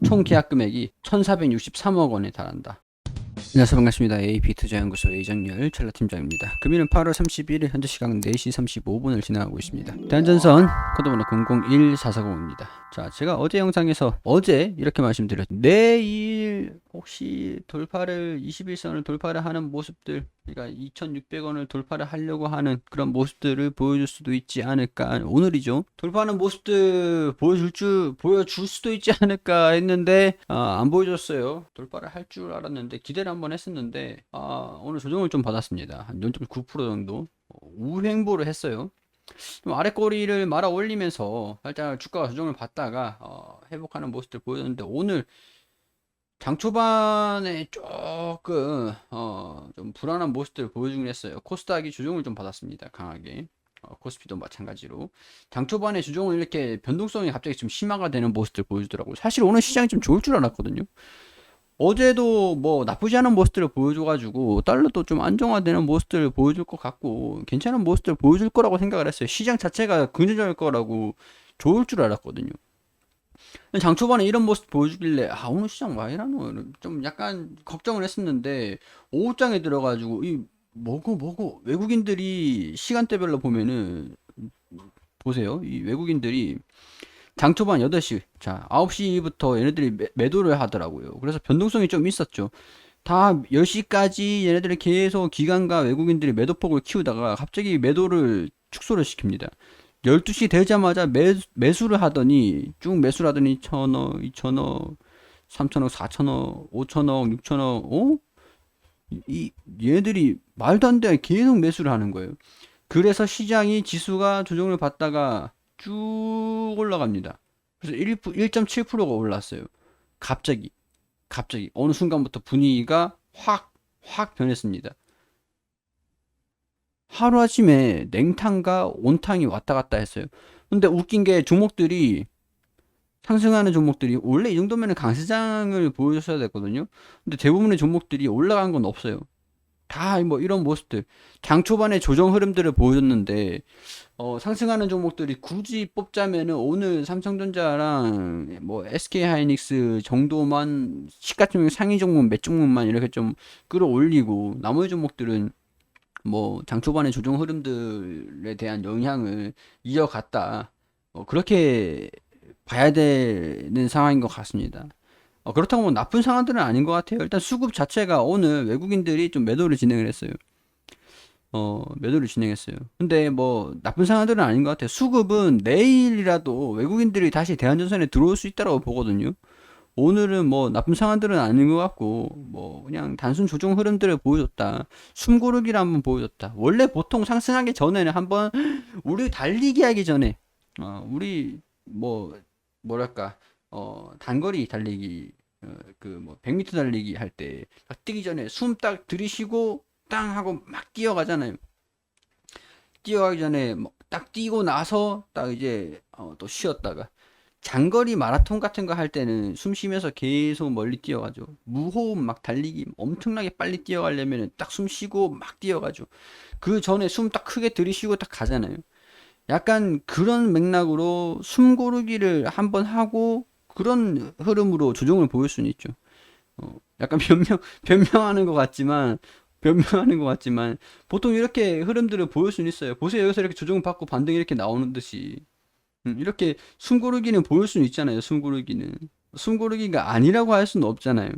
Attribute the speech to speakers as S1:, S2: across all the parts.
S1: 총 계약 금액이 1463억 원에 달한다. 안녕하세요, 반갑습니다. AP투자연구소 이정열 찰나팀장입니다. 금일은 8월 31일 현재 시각 4시 35분을 지나가고 있습니다. 대한전선 코드번호 001440입니다. 자, 제가 어제 영상에서 이렇게 말씀드렸죠. 내일 혹시 돌파를 21선을 돌파를 하는 모습들, 그러니까 2600원을 돌파를 하려고 하는 그런 모습들을 보여줄 수도 있지 않을까. 오늘이죠. 돌파하는 모습들 보여줄 수도 있지 않을까 했는데 안 보여줬어요. 돌파를 할 줄 알았는데 기대를 한번 했었는데 오늘 조정을 좀 받았습니다. 한 0.9% 정도 우횡보를 했어요. 좀 아래 꼬리를 말아 올리면서 살짝 주가가 조정을 받다가 회복하는 모습들 보였는데 오늘 장 초반에 조금 좀 불안한 모습들을 보여주긴 했어요. 코스닥이 조정을 좀 받았습니다. 강하게. 코스피도 마찬가지로 장 초반에 조정을 이렇게 변동성이 갑자기 좀 심화가 되는 모습들 보여주더라고요. 사실 오늘 시장이 좀 좋을 줄 알았거든요. 어제도 뭐 나쁘지 않은 모습들을 보여줘가지고 달러도 좀 안정화되는 모습들을 보여줄 것 같고 괜찮은 모습들을 보여줄 거라고 생각을 했어요. 시장 자체가 긍정적일 거라고 좋을 줄 알았거든요. 장 초반에 이런 모습 보여주길래 오늘 시장 와 이러노 좀 약간 걱정을 했었는데 오후장에 들어가지고 이 뭐고 외국인들이 시간대별로 보면은 보세요. 이 외국인들이 장 초반 8시, 자, 9시부터 얘네들이 매도를 하더라고요. 그래서 변동성이 좀 있었죠. 다 10시까지 얘네들이 계속 기관과 외국인들이 매도폭을 키우다가 갑자기 매도를 축소를 시킵니다. 12시 되자마자 매수를 하더니, 쭉 매수를 하더니 1000억, 2000억, 3000억, 4000억, 5000억, 6000억, 얘네들이 말도 안 돼. 계속 매수를 하는 거예요. 그래서 시장이 지수가 조정을 받다가 쭉 올라갑니다. 그래서 1.7%가 올랐어요. 갑자기 어느 순간부터 분위기가 확 변했습니다. 하루아침에 냉탕과 온탕이 왔다 갔다 했어요. 근데 웃긴 게 종목들이 상승하는 종목들이 원래 이 정도면 강세장을 보여줬어야 됐거든요. 근데 대부분의 종목들이 올라간 건 없어요. 다 뭐 이런 모습들 장 초반에 조정 흐름들을 보여줬는데 상승하는 종목들이 굳이 뽑자면은 오늘 삼성전자랑 뭐 SK하이닉스 정도만 시가총액 상위 종목 몇 종목만 이렇게 좀 끌어올리고 나머지 종목들은 뭐 장 초반에 조정 흐름들에 대한 영향을 이어갔다. 그렇게 봐야 되는 상황인 것 같습니다. 그렇다고 뭐 나쁜 상황들은 아닌 것 같아요. 일단 수급 자체가 오늘 외국인들이 좀 매도를 진행을 했어요. 매도를 진행했어요. 근데 뭐 나쁜 상황들은 아닌 것 같아요. 수급은 내일이라도 외국인들이 다시 대한전선에 들어올 수 있다고 보거든요. 오늘은 뭐 나쁜 상황들은 아닌 것 같고 뭐 그냥 단순 조정 흐름들을 보여줬다. 숨고르기를 한번 보여줬다. 원래 보통 상승하기 전에는 한번 우리 달리기 하기 전에 우리 뭐 뭐랄까 단거리 달리기 그 뭐 100m 달리기 할 때 딱 뛰기 전에 숨 딱 들이쉬고 땅 하고 막 뛰어가잖아요. 뛰어가기 전에 뭐 딱 뛰고 나서 딱 이제 또 쉬었다가 장거리 마라톤 같은 거 할 때는 숨 쉬면서 계속 멀리 뛰어가죠. 무호흡 막 달리기 엄청나게 빨리 뛰어가려면 딱 숨 쉬고 막 뛰어가죠. 그 전에 숨 딱 크게 들이쉬고 딱 가잖아요. 약간 그런 맥락으로 숨 고르기를 한번 하고 그런 흐름으로 조정을 보일 수는 있죠. 약간 변명하는 것 같지만, 보통 이렇게 흐름들을 보일 수는 있어요. 보세요. 여기서 이렇게 조정을 받고 반등이 이렇게 나오는 듯이. 이렇게 숨 고르기는 보일 수는 있잖아요. 숨 고르기는. 숨 고르기가 아니라고 할 수는 없잖아요.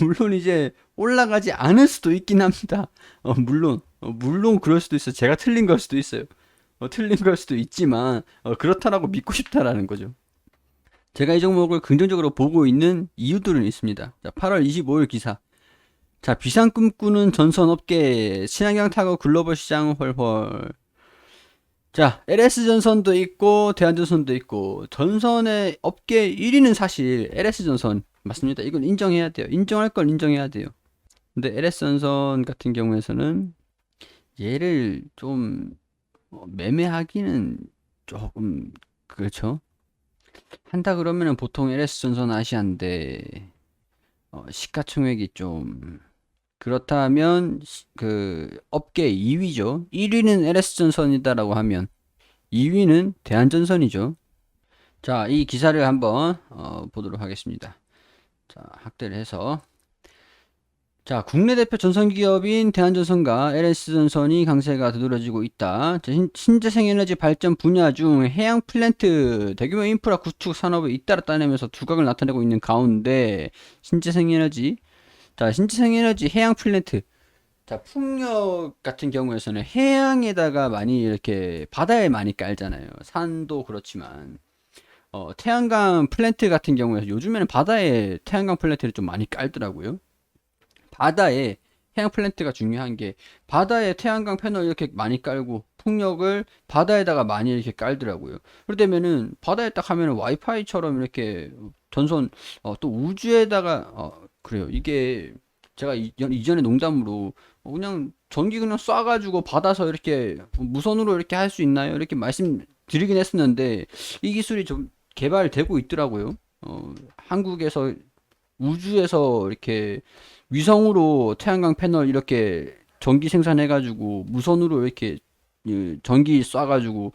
S1: 물론 이제 올라가지 않을 수도 있긴 합니다. 물론 그럴 수도 있어요. 제가 틀린 걸 수도 있어요. 틀린 걸 수도 있지만 그렇다라고 믿고 싶다라는 거죠. 제가 이 종목을 긍정적으로 보고 있는 이유들은 있습니다. 자, 8월 25일 기사. 자, 비상 꿈꾸는 전선업계 친환경 타고 글로벌 시장 헐헐. 자, LS전선도 있고 대한전선도 있고 전선의 업계 1위는 사실 LS전선 맞습니다. 이건 인정해야 돼요. 인정할 걸 인정해야 돼요. 근데 LS전선 같은 경우에서는 얘를 좀 매매하기는 조금 그렇죠. 한다 그러면은 보통 LS전선 아시아인데 시가총액이 좀 그렇다면 그 업계 2위죠. 1위는 LS전선이다라고 하면 2위는 대한전선이죠. 자, 이 기사를 한번 보도록 하겠습니다. 자, 확대를 해서 자, 국내 대표 전선기업인 대한전선과 LS전선이 강세가 두드러지고 있다. 자, 신재생에너지 발전 분야 중 해양 플랜트 대규모 인프라 구축 산업을 잇따라 따내면서 두각을 나타내고 있는 가운데 신재생에너지 자, 신재생에너지 해양 플랜트 자, 풍력 같은 경우에서는 해양에다가 많이 이렇게 바다에 많이 깔잖아요. 산도 그렇지만 태양광 플랜트 같은 경우에 요즘에는 바다에 태양광 플랜트를 좀 많이 깔더라고요. 바다에 해양 플랜트가 중요한 게 바다에 태양광 패널 이렇게 많이 깔고 풍력을 바다에다가 많이 이렇게 깔더라고요. 그러되면은 바다에 딱 하면은 와이파이처럼 이렇게 전선 또 우주에다가 그래요. 이게 제가 이전에 농담으로 그냥 전기 그냥 쏴가지고 받아서 이렇게 무선으로 이렇게 할 수 있나요? 이렇게 말씀드리긴 했었는데 이 기술이 좀 개발되고 있더라고요. 한국에서 우주에서 이렇게 위성으로 태양광 패널 이렇게 전기 생산해가지고 무선으로 이렇게 전기 쏴가지고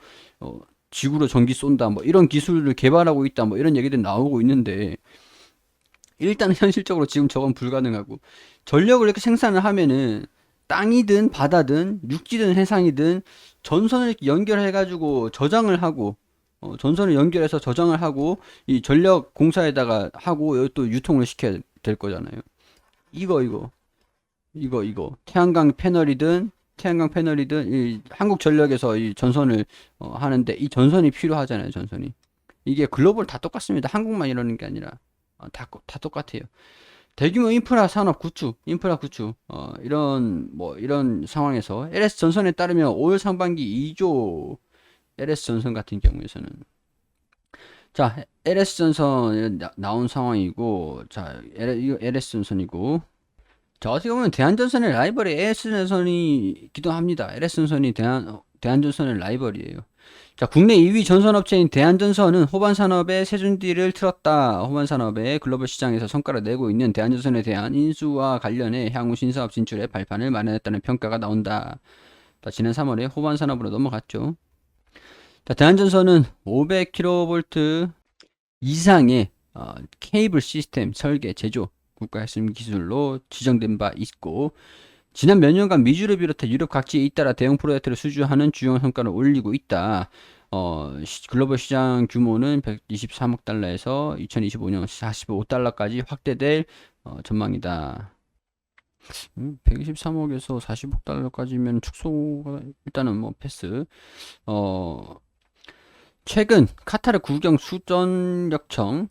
S1: 지구로 전기 쏜다 뭐 이런 기술을 개발하고 있다 뭐 이런 얘기들이 나오고 있는데 일단 현실적으로 지금 저건 불가능하고 전력을 이렇게 생산을 하면은 땅이든 바다든 육지든 해상이든 전선을 이렇게 연결해가지고 저장을 하고 전선을 연결해서 저장을 하고 이 전력 공사에다가 하고 여기 또 유통을 시켜야 될 거잖아요. 이거 태양광 패널이든 이 한국전력에서 이 전선을 하는데 이 전선이 필요하잖아요. 전선이 이게 글로벌 다 똑같습니다. 한국만 이러는 게 아니라 다 똑같아요. 대규모 인프라 구축 이런 상황에서 LS 전선에 따르면 올 상반기 2조 LS 전선 같은 경우에서는 자 LS 전선 나온 상황이고 자 이거 LS 전선이고 자 어떻게 보면 대한전선의 라이벌이 LS전선이 기도합니다. LS전선이 대한전선의 라이벌이에요. 자 국내 2위 전선업체인 대한전선은 호반산업에 세준디를 틀었다. 호반산업의 글로벌 시장에서 성과를 내고 있는 대한전선에 대한 인수와 관련해 향후 신사업 진출에 발판을 마련했다는 평가가 나온다. 자 지난 3월에 호반산업으로 넘어갔죠. 자 대한전선은 500kV 이상의 케이블 시스템 설계 제조 국가 핵심 기술로 지정된 바 있고 지난 몇 년간 미주를 비롯해 유럽 각지에 잇따라 대형 프로젝트를 수주하는 주요 성과를 올리고 있다. 글로벌 시장 규모는 123억 달러에서 2025년 45달러까지 확대될 전망이다. 123억에서 40억 달러까지면 축소가 일단은 뭐 패스. 최근 카타르 국영 수전력청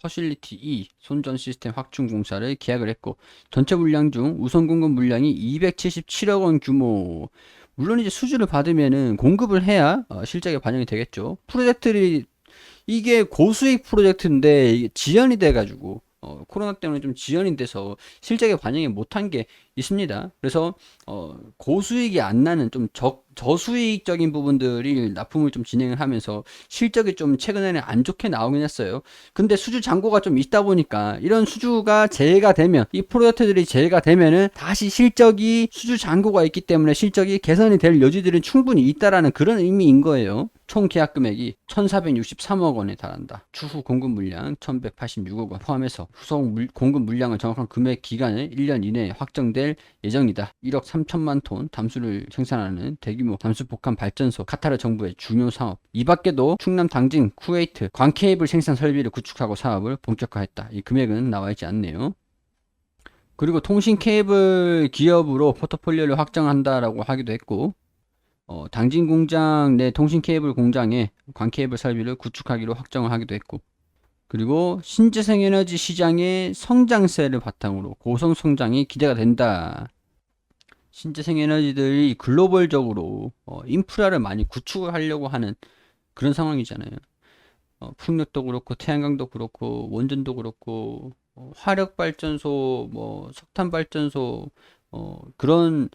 S1: 퍼실리티 2 손전 시스템 확충 공사를 계약을 했고 전체 물량 중 우선 공급 물량이 277억 원 규모. 물론 이제 수주를 받으면은 공급을 해야 실적에 반영이 되겠죠. 프로젝트들이 이게 고수익 프로젝트인데 이게 지연이 돼가지고 코로나 때문에 좀 지연이 돼서 실적에 반영이 못한 게 있습니다. 그래서 고수익이 안 나는 좀 저수익적인 부분들이 납품을 좀 진행을 하면서 실적이 좀 최근에는 안 좋게 나오긴 했어요. 근데 수주 잔고가 좀 있다 보니까 이런 수주가 재해가 되면 이 프로젝트들이 재해가 되면은 다시 실적이 수주 잔고가 있기 때문에 실적이 개선이 될 여지들은 충분히 있다라는 그런 의미인 거예요. 총 계약 금액이 1463억 원에 달한다. 추후 공급 물량 1186억 원 포함해서 후속 공급 물량을 정확한 금액 기간을 1년 이내에 확정될 예정이다. 1억 3천만 톤 담수를 생산하는 대규모 담수 복합 발전소 카타르 정부의 중요 사업. 이 밖에도 충남 당진 쿠웨이트 광 케이블 생산 설비를 구축하고 사업을 본격화했다. 이 금액은 나와 있지 않네요. 그리고 통신 케이블 기업으로 포트폴리오를 확정한다라고 하기도 했고 당진 공장 내 통신 케이블 공장에 광 케이블 설비를 구축하기로 확정을 하기도 했고 그리고 신재생 에너지 시장의 성장세를 바탕으로 고성 성장이 기대가 된다. 신재생 에너지들이 글로벌적으로 인프라를 많이 구축을 하려고 하는 그런 상황이잖아요. 풍력도 그렇고 태양광도 그렇고 원전도 그렇고 화력 발전소 뭐 석탄 발전소 그런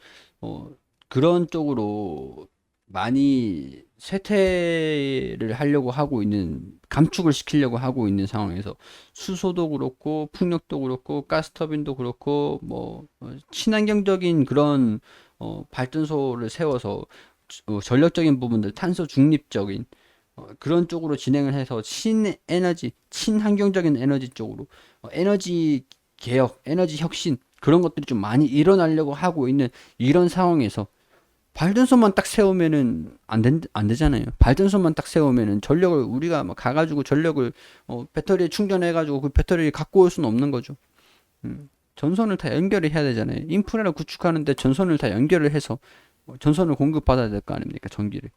S1: 그런 쪽으로 많이 쇠퇴를 하려고 하고 있는 감축을 시키려고 하고 있는 상황에서 수소도 그렇고 풍력도 그렇고 가스터빈도 그렇고 뭐 친환경적인 그런 발전소를 세워서 전력적인 부분들 탄소 중립적인 그런 쪽으로 진행을 해서 친에너지, 친환경적인 에너지 쪽으로 에너지 개혁, 에너지 혁신 그런 것들이 좀 많이 일어나려고 하고 있는 이런 상황에서 발전소만 딱 세우면은 안 되잖아요. 발전소만 딱 세우면은 전력을 우리가 막 가가지고 전력을 배터리에 충전해가지고 그 배터리를 갖고 올 수는 없는 거죠. 전선을 다 연결을 해야 되잖아요. 인프라를 구축하는데 전선을 다 연결을 해서 전선을 공급받아야 될 거 아닙니까? 전기를.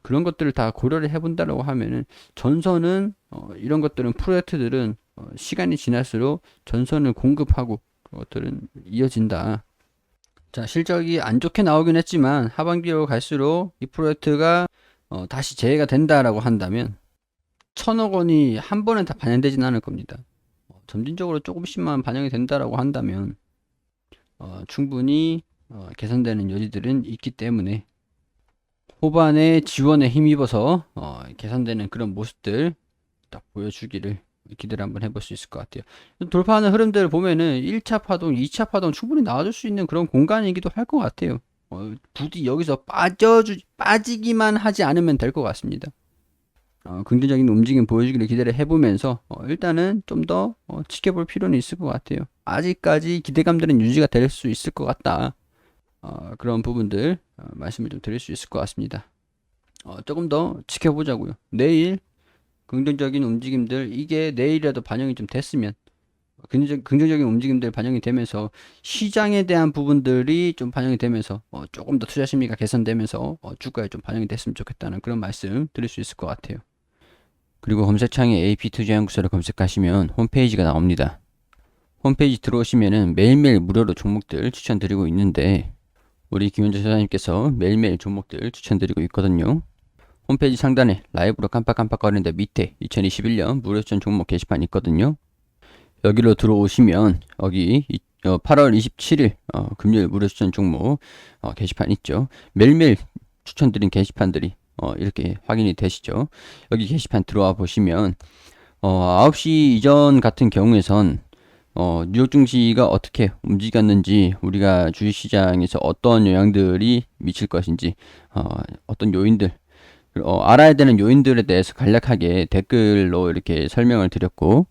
S1: 그런 것들을 다 고려를 해본다라고 하면은 전선은 이런 것들은 프로젝트들은 시간이 지날수록 전선을 공급하고 그것들은 이어진다. 자, 실적이 안 좋게 나오긴 했지만 하반기로 갈수록 이 프로젝트가 다시 재해가 된다라고 한다면 1,000억 원이 한 번에 다 반영되진 않을 겁니다. 점진적으로 조금씩만 반영이 된다라고 한다면 충분히 개선되는 여지들은 있기 때문에 후반에 지원에 힘입어서 개선되는 그런 모습들 딱 보여주기를 기대를 한번 해볼 수 있을 것 같아요. 돌파하는 흐름들을 보면은 1차 파동, 2차 파동 충분히 나와줄 수 있는 그런 공간이기도 할 것 같아요. 부디 여기서 빠지기만 하지 않으면 될 것 같습니다. 긍정적인 움직임 보여주기를 기대를 해보면서 일단은 좀 더 지켜볼 필요는 있을 것 같아요. 아직까지 기대감들은 유지가 될 수 있을 것 같다. 그런 부분들 말씀을 좀 드릴 수 있을 것 같습니다. 조금 더 지켜보자고요. 내일 긍정적인 움직임들 이게 내일이라도 반영이 좀 됐으면 긍정적인 움직임들 반영이 되면서 시장에 대한 부분들이 좀 반영이 되면서 조금 더 투자 심리가 개선되면서 주가에 좀 반영이 됐으면 좋겠다는 그런 말씀 드릴 수 있을 것 같아요. 그리고 검색창에 AP투자연구소를 검색하시면 홈페이지가 나옵니다. 홈페이지 들어오시면은 매일매일 무료로 종목들 추천드리고 있는데 우리 김현재 소장님께서 매일매일 종목들 추천드리고 있거든요. 홈페이지 상단에 라이브로 깜빡깜빡거리는데 밑에 2021년 무료 추천 종목 게시판 있거든요. 여기로 들어오시면 여기 8월 27일 금요일 무료 추천 종목 게시판 있죠. 매일매일 추천드린 게시판들이 이렇게 확인이 되시죠. 여기 게시판 들어와 보시면 9시 이전 같은 경우에선 뉴욕 증시가 어떻게 움직였는지 우리가 주식시장에서 어떤 영향들이 미칠 것인지 어떤 요인들 알아야 되는 요인들에 대해서 간략하게 댓글로 이렇게 설명을 드렸고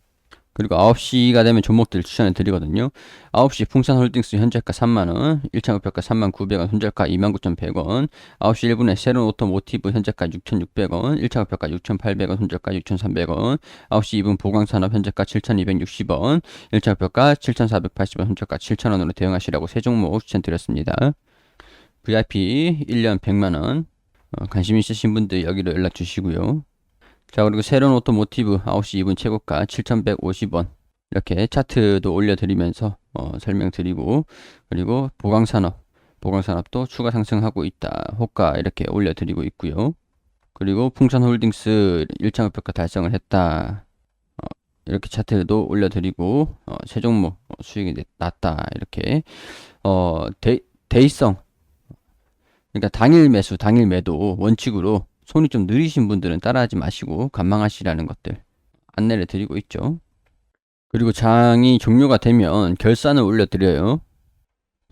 S1: 그리고 9시가 되면 종목들 추천을 드리거든요. 9시 풍산홀딩스 현재가 3만원, 1차 목표가 39,900원, 손절가 29,100원, 9시 1분에 세론 오토모티브 현재가 6,600원, 1차 목표가 6,800원, 손절가 6,300원, 9시 2분 보강산업 현재가 7,260원, 1차 목표가 7,480원, 손절가 7,000원으로 대응하시라고 세 종목 추천드렸습니다. VIP 1년 100만원, 관심 있으신 분들 여기로 연락 주시고요. 자, 그리고 새로운 오토모티브 9시 2분 최고가 7,150원 이렇게 차트도 올려드리면서 설명드리고 그리고 보강산업도 추가 상승하고 있다 호가 이렇게 올려드리고 있고요. 그리고 풍산홀딩스 1차 목표가 달성을 했다 이렇게 차트도 올려드리고 세 종목 수익이 났다 이렇게 대의성 그러니까 당일 매수 당일 매도 원칙으로 손이 좀 느리신 분들은 따라하지 마시고 관망하시라는 것들 안내를 드리고 있죠. 그리고 장이 종료가 되면 결산을 올려드려요.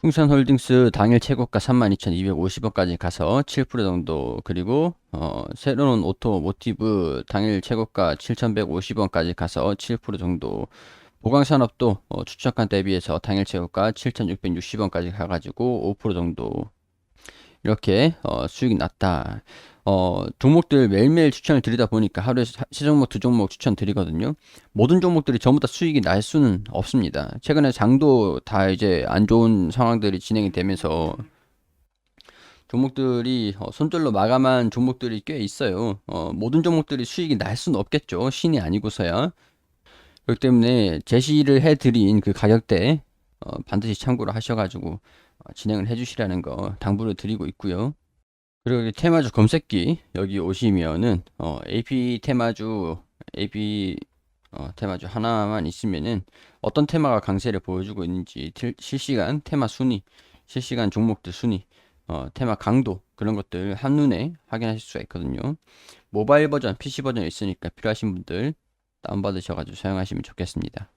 S1: 풍산홀딩스 당일 최고가 32,250원까지 가서 7% 정도 그리고 새로운 오토모티브 당일 최고가 7,150원까지 가서 7% 정도 보강산업도 추적한 대비해서 당일 최고가 7,660원까지 가가지고 5% 정도 이렇게 수익이 났다. 종목들 매일매일 추천을 드리다 보니까 하루에 세 종목, 두 종목 추천 드리거든요. 모든 종목들이 전부 다 수익이 날 수는 없습니다. 최근에 장도 다 이제 안 좋은 상황들이 진행이 되면서 종목들이 손절로 마감한 종목들이 꽤 있어요. 모든 종목들이 수익이 날 수는 없겠죠. 신이 아니고서야. 그렇기 때문에 제시를 해드린 그 가격대 반드시 참고를 하셔가지고 진행을 해주시라는 거 당부를 드리고 있고요. 그리고 여기 테마주 검색기 여기 오시면은 AP 테마주 하나만 있으면은 어떤 테마가 강세를 보여주고 있는지 실시간 테마 순위, 실시간 종목들 순위, 테마 강도 그런 것들 한눈에 확인하실 수가 있거든요. 모바일 버전, PC 버전 있으니까 필요하신 분들 다운받으셔가지고 사용하시면 좋겠습니다.